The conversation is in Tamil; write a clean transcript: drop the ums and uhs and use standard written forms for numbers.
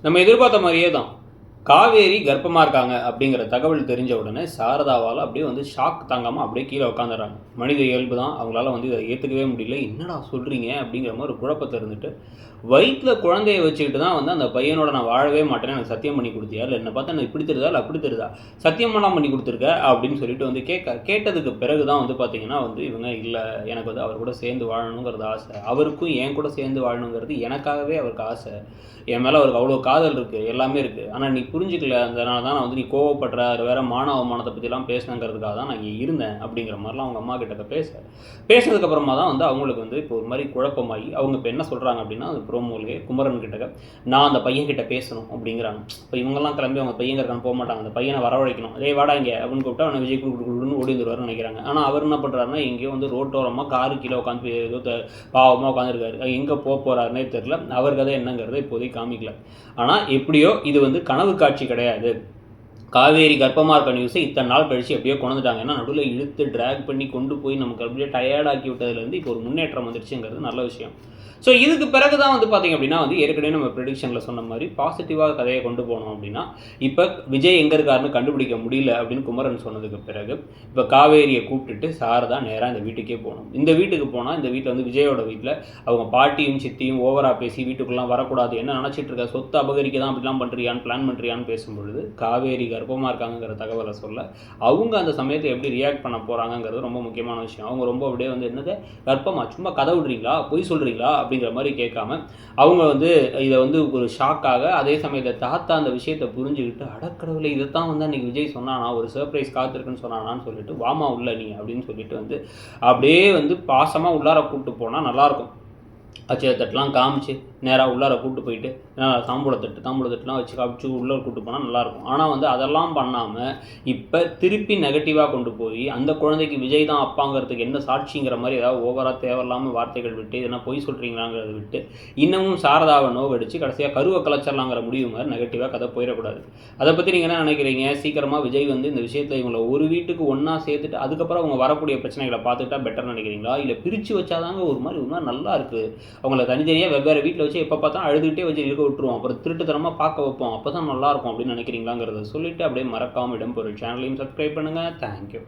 நம்ம எதிர்பார்த்த மாதிரியே தான். காவேரி கர்ப்பமாக இருக்காங்க அப்படிங்கிற தகவல் தெரிஞ்ச உடனே சாரதாவால் அப்படியே வந்து ஷாக் தாங்காமல் அப்படியே கீழே உட்காந்துறாங்க. மனித இயல்பு தான், அவங்களால வந்து இதை ஏற்றுக்கவே முடியல. என்னடா சொல்கிறீங்க அப்படிங்கிற மாதிரி ஒரு குழப்பத்தை இருந்துட்டு, வயிற்றில் குழந்தைய வச்சுக்கிட்டு தான் வந்து அந்த பையனோட நான் வாழவே மாட்டேன்னு எனக்கு சத்தியம் பண்ணி கொடுத்தியா, இல்லை என்னை பார்த்தா எனக்கு இப்படி தெரியுதா இல்லை அப்படி தெரியுதா, சத்தியமெல்லாம் பண்ணி கொடுத்துருக்க அப்படின்னு சொல்லிட்டு வந்து கேட்டதுக்கு பிறகு தான் வந்து பார்த்தீங்கன்னா வந்து இவங்க இல்லை, எனக்கு வந்து அவர் கூட சேர்ந்து வாழணுங்கிறது ஆசை, அவருக்கும் என் கூட சேர்ந்து வாழணுங்கிறது எனக்காகவே அவருக்கு ஆசை, என் மேலே அவருக்கு அவ்வளோ காதல் இருக்குது, எல்லாமே இருக்குது, ஆனால் நீ புரிஞ்சிக்கல, அதனால தான் நான் வந்து நீ கோவப்படுற வேறு மான அவமானத்தை பற்றிலாம் பேசினங்கிறதுக்காக தான் நான் இங்கே இருந்தேன் அப்படிங்கிற மாதிரிலாம் அவங்க அம்மா கிட்ட பேசினதுக்கப்புறமா தான் வந்து அவங்களுக்கு வந்து இப்போ ஒரு மாதிரி குழப்பமாகி அவங்க இப்போ என்ன சொல்கிறாங்க அப்படின்னா, அது ப்ரோமோலே குமரன் கிட்ட நான் அந்த பையன்கிட்ட பேசணும் அப்படிங்கிறாங்க. இப்போ இவங்கெல்லாம் கிளம்பி அவங்க பையன் இருக்கான்னு போக மாட்டாங்க, அந்த பையனை வரவழைக்கணும், அதே வாடா இங்கே அப்படின்னு கூப்பிட்டா அவனை விஜய் கொடுன்னு ஓடி வந்துருவாருன்னு நினைக்கிறாங்க. ஆனால் அவர் என்ன பண்ணுறாருன்னா எங்கேயோ வந்து ரோட்டோரமாக காரு கீழே உட்காந்து ஏதோ பாவமாக உட்காந்துருக்காரு, எங்கே போகிறாருன்னே தெரில, அவர் கதை என்னங்கிறத இப்போதைக்கு காமிக்கல. ஆனால் எப்படியோ இது வந்து கனவு காட்சி கிடையாது. காவேரி கர்ப்பமாக இருக்க நியூஸை இத்தனை நாள் கழிச்சு எப்படியோ கொண்டுட்டாங்க. ஏன்னா நடுவில் இழுத்து ட்ராக் பண்ணி கொண்டு போய் நமக்கு அப்படியே டயர்டாக்கி விட்டதுலேருந்து இப்போ ஒரு முன்னேற்றம் வந்துருச்சுங்கிறது நல்ல விஷயம். ஸோ இதுக்கு பிறகு தான் வந்து பார்த்திங்க அப்படின்னா வந்து ஏற்கனவே நம்ம ப்ரெடிக்ஷனில் சொன்ன மாதிரி பாசிட்டிவாக கதையை கொண்டு போனோம் அப்படின்னா, இப்போ விஜய் எங்கே இருக்காருன்னு கண்டுபிடிக்க முடியல அப்படின்னு குமரன் சொன்னதுக்கு பிறகு இப்போ காவேரியை கூப்பிட்டுட்டு சாரதா நேராக இந்த வீட்டுக்கே போகணும். இந்த வீட்டுக்கு போனால் இந்த வீட்டில் வந்து விஜயோட வீட்டில் அவங்க பாட்டியும் சித்தியும் ஓவராக பேசி வீட்டுக்குள்ளலாம் வரக்கூடாது, என்ன நினச்சிட்டு இருக்க, சொத்து அபகரிக்க தான் அப்படிலாம் பண்ணுறியான்னு பிளான் பண்ணுறியான்னு பேசும்பொழுது காவேரி கர்ப்பமாக இருக்காங்கிற தகவலை சொல்ல அவங்க அந்த சமயத்தை எப்படி ரியாக்ட் பண்ண போகிறாங்கங்கிறது ரொம்ப முக்கியமான விஷயம். அவங்க ரொம்ப அப்படியே வந்து என்னது கர்ப்பமா, சும்மா கதை விடுறீங்களா, பொய் சொல்கிறீங்களா அப்படிங்கிற மாதிரி கேட்காம அவங்க வந்து இதை வந்து ஒரு ஷாக்காக, அதே சமயத்தில் தாத்தா அந்த விஷயத்தை புரிஞ்சுக்கிட்டு அடக்கடவுளை இதைத்தான் வந்து அன்றைக்கி விஜய் சொன்னானா, ஒரு சர்ப்ரைஸ் காத்திருக்குன்னு சொன்னானான்னு சொல்லிட்டு வாமா உள்ள நீ அப்படின்னு சொல்லிட்டு வந்து அப்படியே வந்து பாசமாக உள்ளார கூப்பிட்டு போனால் நல்லாயிருக்கும். அச்சயத்தட்டெலாம் காமிச்சு நேராக உள்ளார கூப்பிட்டு போயிட்டு தாம்பூலத்தட்டுலாம் வச்சு காமிச்சு உள்ளே கூப்பிட்டு போனால் நல்லாயிருக்கும். ஆனால் வந்து அதெல்லாம் பண்ணாமல் இப்போ திருப்பி நெகட்டிவாக கொண்டு போய் அந்த குழந்தைக்கு விஜய் தான் அப்பாங்கிறதுக்கு என்ன சாட்சிங்கிற மாதிரி ஏதாவது ஓவராக தேவையில்லாமல் வார்த்தைகள் விட்டு இதெல்லாம் பொய் சொல்கிறீங்களாங்கிறத விட்டு இன்னமும் சாரதாவை நோவடிச்சு கடைசியாக கருவை கலைச்சரலாங்கிற முடிவு மாதிரி நெகட்டிவாக கதை போயிடக்கூடாது. அதை பற்றி நீங்கள் என்ன நினைக்கிறீங்க? சீக்கிரமாக விஜய் வந்து இந்த விஷயத்தில் இவங்களை ஒரு வீட்டுக்கு ஒன்றா சேர்த்துட்டு அதுக்கப்புறம் அவங்க வரக்கூடிய பிரச்சனைகளை பார்த்துக்கிட்டா பெட்டர் நினைக்கிறீங்களா, இல்லை பிரித்து வச்சாதாங்க ஒரு மாதிரி நல்லா இருக்குது, அவங்கள தனித்தனியாக வெவ்வேறு வீட்டில் வச்சு எப்போ பார்த்தா அழுதுகிட்டே வச்சு இருக்க விட்டுருவோம், அப்புறம் திருட்டுத்தனமாக பார்க்க வைப்போம், அப்போ தான் நல்லாயிருக்கும் அப்படின்னு நினைக்கிறீங்களாங்கிறத சொல்லிவிட்டு அப்படியே மறக்காமல் இடம்பெறும் சேனலையும் சப்ஸ்கிரைப் பண்ணுங்கள். தேங்க்யூ.